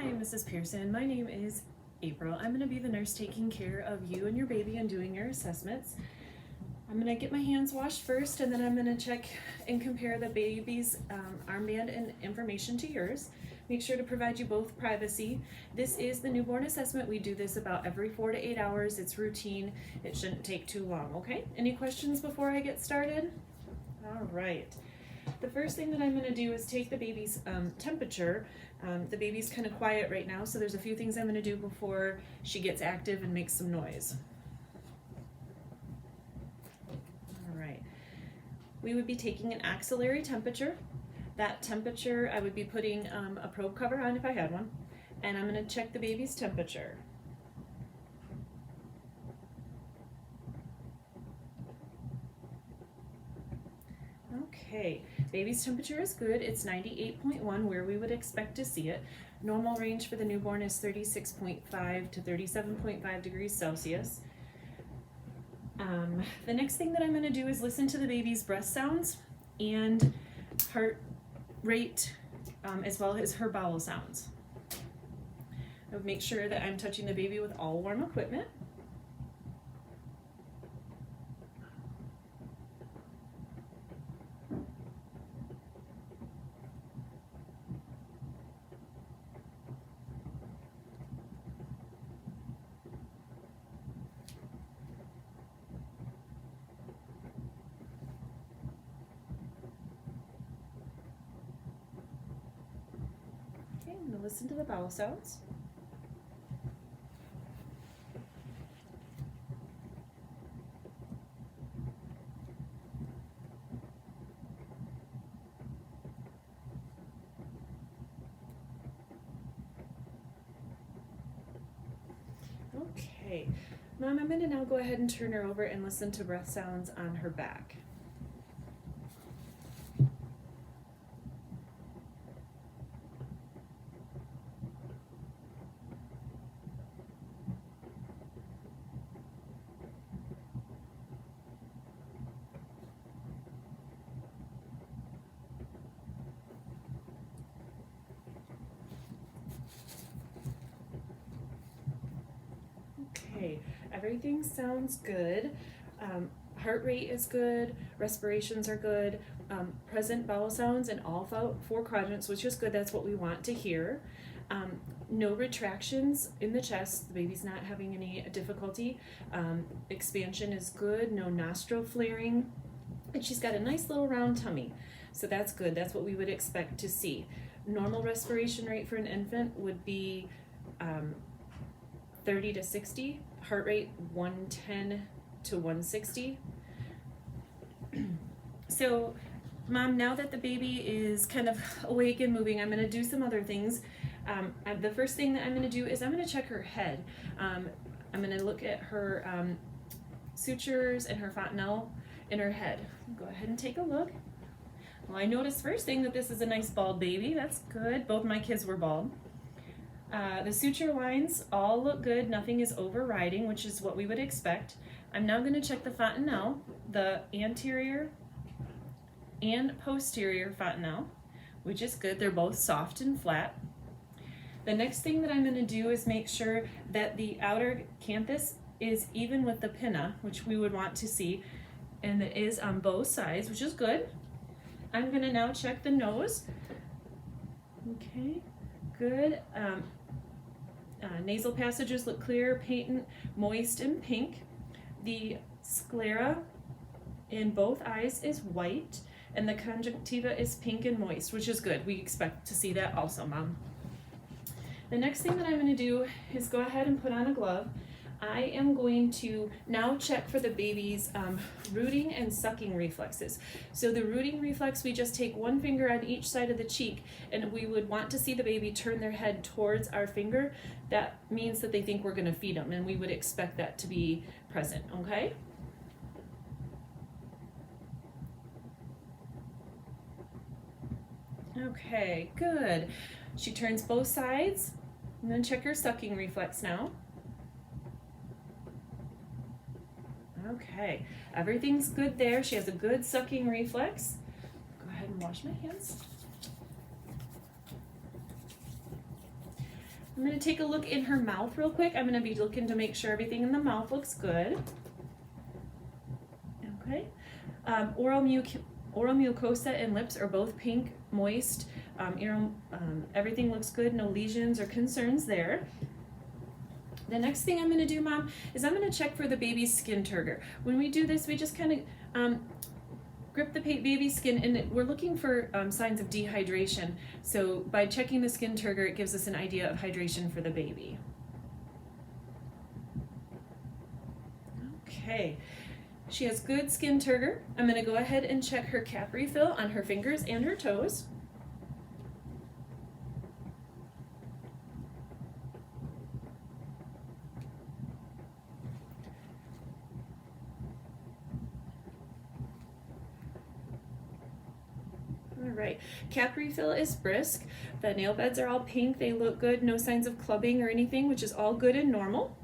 Hi, Mrs. Pearson. My name is April. I'm going to be the nurse taking care of you and your baby and doing your assessments. I'm going to get my hands washed first, and then I'm going to check and compare the baby's armband and information to yours. Make sure to provide you both privacy. This is the newborn assessment. We do this about every 4 to 8 hours. It's routine. It shouldn't take too long, okay? Any questions before I get started? All right. The first thing that I'm going to do is take the baby's temperature. The baby's kind of quiet right now, so there's a few things I'm going to do before she gets active and makes some noise. All right. We would be taking an axillary temperature. That temperature, I would be putting a probe cover on if I had one, and I'm going to check the baby's temperature. Okay, baby's temperature is good. It's 98.1, where we would expect to see it. Normal range for the newborn is 36.5 to 37.5 degrees Celsius. The next thing that I'm going to do is listen to the baby's breath sounds and heart rate, as well as her bowel sounds. I would make sure that I'm touching the baby with all warm equipment. Okay, I'm going to listen to the bowel sounds. Okay, Mom, I'm going to now go ahead and turn her over and listen to breath sounds on her back. Okay, everything sounds good. Heart rate is good, respirations are good, present bowel sounds in all 4 quadrants, which is good. That's what we want to hear. No retractions in the chest. The baby's not having any difficulty. Expansion is good, no nostril flaring, and she's got a nice little round tummy. So that's good. That's what we would expect to see. Normal respiration rate for an infant would be 30 to 60, heart rate 110 to 160. So, Mom, now that the baby is kind of awake and moving, I'm going to do some other things. The first thing that I'm going to do is I'm going to check her head. I'm going to look at her sutures and her fontanelle in her head. Go ahead and take a look. Well, I noticed first thing that this is a nice bald baby. That's good. Both my kids were bald. The suture lines all look good. Nothing is overriding, which is what we would expect. I'm now going to check the fontanelle, the anterior and posterior fontanelle, which is good. They're both soft and flat. The next thing that I'm going to do is make sure that the outer canthus is even with the pinna, which we would want to see, and it is on both sides, which is good. I'm going to now check the nose. Okay, good. Nasal passages look clear, patent, moist, and pink. The sclera in both eyes is white, and the conjunctiva is pink and moist, which is good. We expect to see that also, Mom. The next thing that I'm going to do is go ahead and put on a glove. I am going to now check for the baby's rooting and sucking reflexes. So the rooting reflex, we just take one finger on each side of the cheek, and we would want to see the baby turn their head towards our finger. That means that they think we're going to feed them, and we would expect that to be present, okay? Okay, good. She turns both sides. I'm going to check her sucking reflex now. Okay, everything's good there. She has a good sucking reflex. Go ahead and wash my hands. I'm going to take a look in her mouth real quick. I'm going to be looking to make sure everything in the mouth looks good. Okay. Oral mucosa and lips are both pink, moist. Everything looks good, no lesions or concerns there. The next thing I'm going to do, Mom, is I'm going to check for the baby's skin turgor. When we do this, we just kind of grip the baby's skin, and we're looking for signs of dehydration. So by checking the skin turgor, it gives us an idea of hydration for the baby. Okay, she has good skin turgor. I'm going to go ahead and check her cap refill on her fingers and her toes. Right, cap refill is brisk. The nail beds are all pink. They look good. No signs of clubbing or anything, which is all good and normal.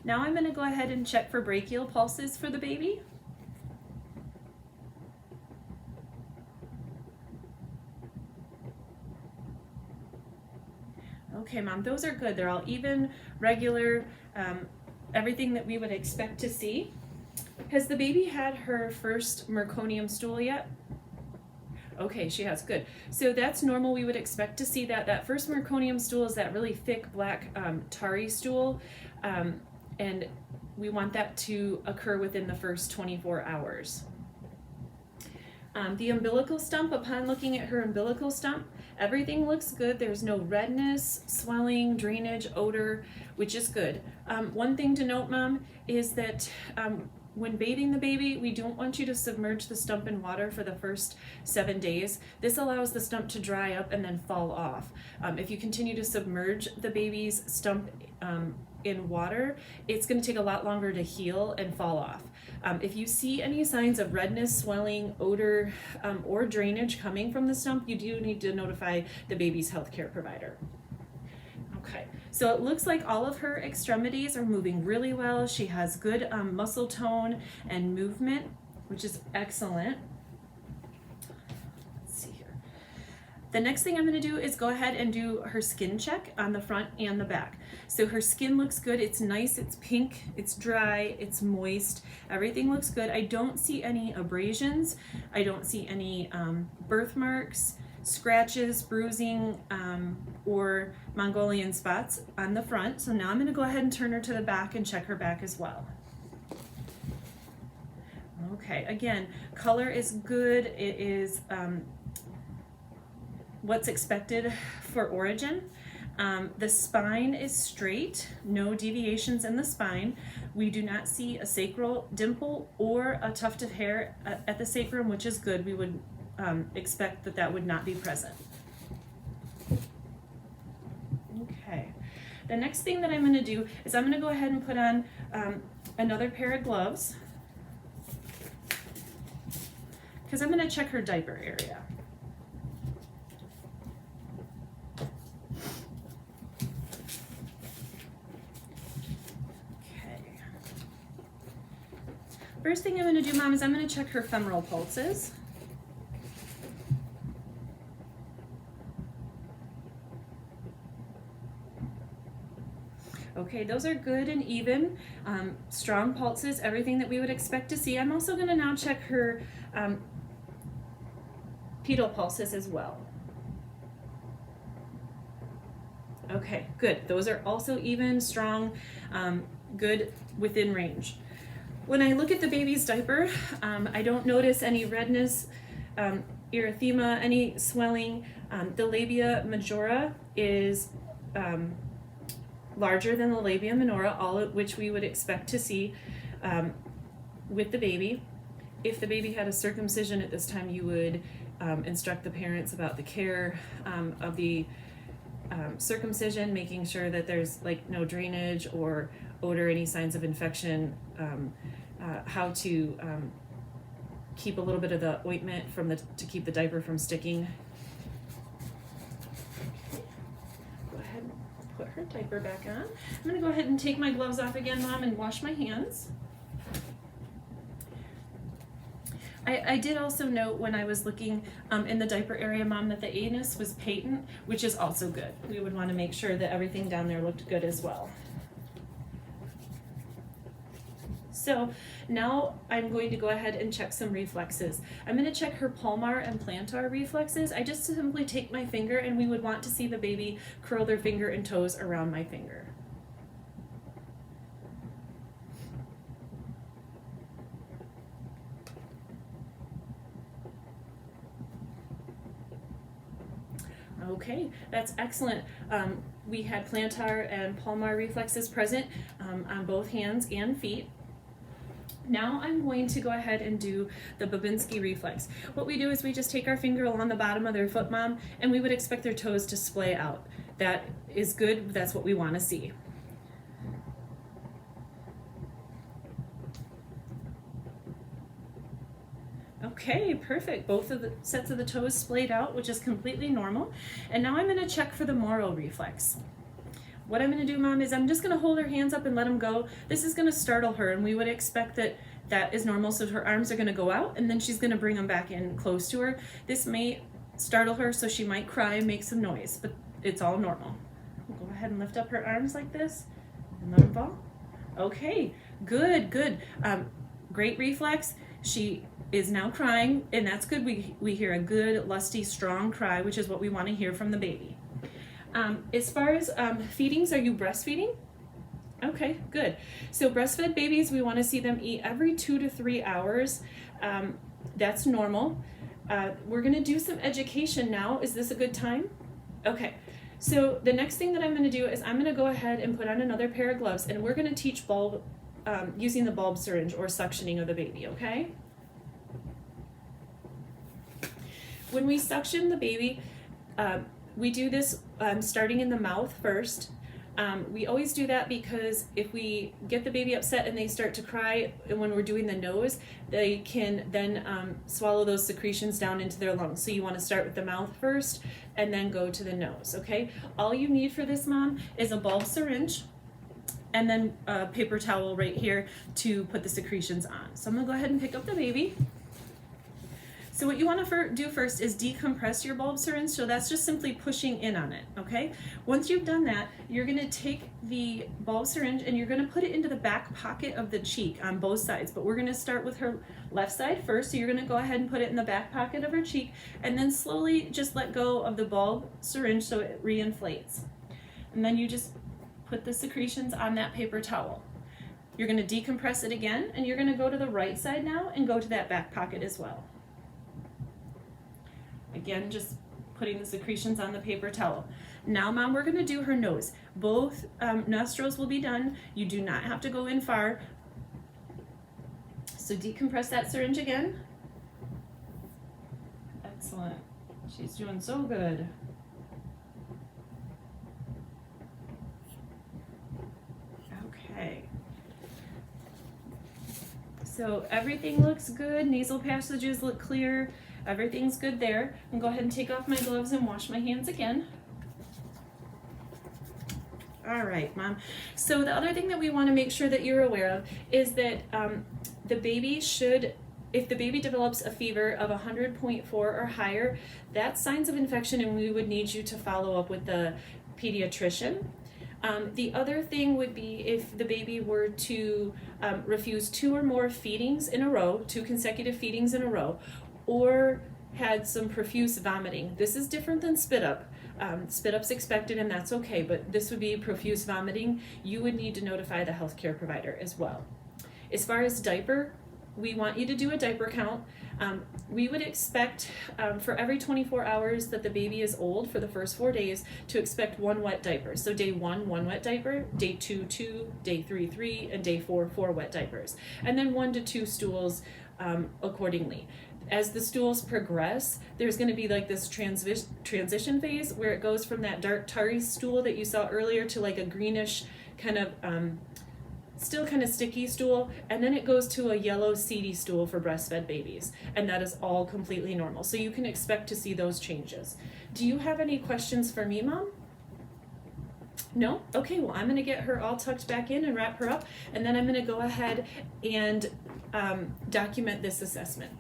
Now I'm going to go ahead and check for brachial pulses for the baby. Okay, Mom, those are good. They're all even, regular, everything that we would expect to see. Has the baby had her first meconium stool yet? Okay, she has, good. So that's normal. We would expect to see that. That first meconium stool is that really thick black tarry stool, and we want that to occur within the first 24 hours. The umbilical stump, upon looking at her umbilical stump, everything looks good. There's no redness, swelling, drainage, odor, which is good. One thing to note, Mom, is that when bathing the baby, we don't want you to submerge the stump in water for the first 7 days. This allows the stump to dry up and then fall off. If you continue to submerge the baby's stump in water, it's going to take a lot longer to heal and fall off. If you see any signs of redness, swelling, odor, or drainage coming from the stump, you do need to notify the baby's healthcare provider. Okay, so it looks like all of her extremities are moving really well. She has good muscle tone and movement, which is excellent. Let's see here. The next thing I'm going to do is go ahead and do her skin check on the front and the back. So her skin looks good. It's nice, it's pink, it's dry, it's moist. Everything looks good. I don't see any abrasions. I don't see any birthmarks, scratches, bruising, or Mongolian spots on the front. So now I'm going to go ahead and turn her to the back and check her back as well. Okay, again, color is good. It is what's expected for origin. The spine is straight, no deviations in the spine. We do not see a sacral dimple or a tuft of hair at the sacrum, which is good. We would expect that that would not be present. Okay, the next thing that I'm going to do is I'm going to go ahead and put on another pair of gloves, because I'm going to check her diaper area. Okay. First thing I'm going to do, Mom, is I'm going to check her femoral pulses. Okay, those are good and even, strong pulses, everything that we would expect to see. I'm also going to now check her pedal pulses as well. Okay, good. Those are also even, strong, good, within range. When I look at the baby's diaper, I don't notice any redness, erythema, any swelling. The labia majora is larger than the labia minora, all of which we would expect to see with the baby. If the baby had a circumcision at this time, you would instruct the parents about the care of the circumcision, making sure that there's like no drainage or odor, any signs of infection, how to keep a little bit of the ointment to keep the diaper from sticking. Go ahead and put her diaper back on. I'm going to go ahead and take my gloves off again, Mom, and wash my hands. I did also note when I was looking in the diaper area, Mom, that the anus was patent, which is also good. We would want to make sure that everything down there looked good as well. So now I'm going to go ahead and check some reflexes. I'm going to check her palmar and plantar reflexes. I just simply take my finger, and we would want to see the baby curl their finger and toes around my finger. Okay, that's excellent. We had plantar and palmar reflexes present on both hands and feet. Now I'm going to go ahead and do the Babinski reflex. What we do is we just take our finger along the bottom of their foot, Mom, and we would expect their toes to splay out. That is good. That's what we want to see. Okay, perfect. Both of the sets of the toes splayed out, which is completely normal. And now I'm going to check for the Moro reflex. What I'm going to do, Mom, is I'm just going to hold her hands up and let them go. This is going to startle her, and we would expect that that is normal. So her arms are going to go out, and then she's going to bring them back in close to her. This may startle her, so she might cry and make some noise, but it's all normal. We'll go ahead and lift up her arms like this and let them fall. Okay, good, good. Great reflex. She is now crying, and that's good. We hear a good, lusty, strong cry, which is what we want to hear from the baby. As far as feedings, are you breastfeeding? Okay, good. So breastfed babies, we want to see them eat every 2 to 3 hours. That's normal. We're going to do some education now. Is this a good time? Okay. So the next thing that I'm going to do is I'm going to go ahead and put on another pair of gloves, and we're going to teach using the bulb syringe or suctioning of the baby, okay? When we suction the baby, we do this starting in the mouth first. We always do that because if we get the baby upset and they start to cry, and when we're doing the nose, they can then swallow those secretions down into their lungs. So you want to start with the mouth first and then go to the nose, okay? All you need for this, Mom, is a bulb syringe and then a paper towel right here to put the secretions on. So I'm going to go ahead and pick up the baby. So what you want to do first is decompress your bulb syringe, so that's just simply pushing in on it, okay? Once you've done that, you're going to take the bulb syringe and you're going to put it into the back pocket of the cheek on both sides, but we're going to start with her left side first, so you're going to go ahead and put it in the back pocket of her cheek, and then slowly just let go of the bulb syringe so it reinflates. And then you just put the secretions on that paper towel. You're going to decompress it again, and you're going to go to the right side now and go to that back pocket as well. Again, just putting the secretions on the paper towel. Now, Mom, we're going to do her nose. Both nostrils will be done. You do not have to go in far. So decompress that syringe again. Excellent. She's doing so good. Okay. So everything looks good. Nasal passages look clear. Everything's good there. I'm going to go ahead and take off my gloves and wash my hands again. All right, Mom. So the other thing that we want to make sure that you're aware of is that the baby should, if the baby develops a fever of 100.4 or higher, that's signs of infection, and we would need you to follow up with the pediatrician. The other thing would be if the baby were to refuse 2 or more feedings in a row, 2 consecutive feedings in a row, or had some profuse vomiting. This is different than spit up. Spit up's expected, and that's okay, but this would be profuse vomiting. You would need to notify the healthcare provider as well. As far as diaper, we want you to do a diaper count. We would expect for every 24 hours that the baby is old for the first 4 days to expect 1 wet diaper. So day 1, 1 wet diaper, day 2, 2, day 3, 3, and day 4, 4 wet diapers. And then 1 to 2 stools accordingly. As the stools progress, there's going to be like this transition phase where it goes from that dark tarry stool that you saw earlier to like a greenish kind of still kind of sticky stool, and then it goes to a yellow seedy stool for breastfed babies, and that is all completely normal. So you can expect to see those changes. Do you have any questions for me, Mom? No? Okay, well, I'm going to get her all tucked back in and wrap her up, and then I'm going to go ahead and document this assessment.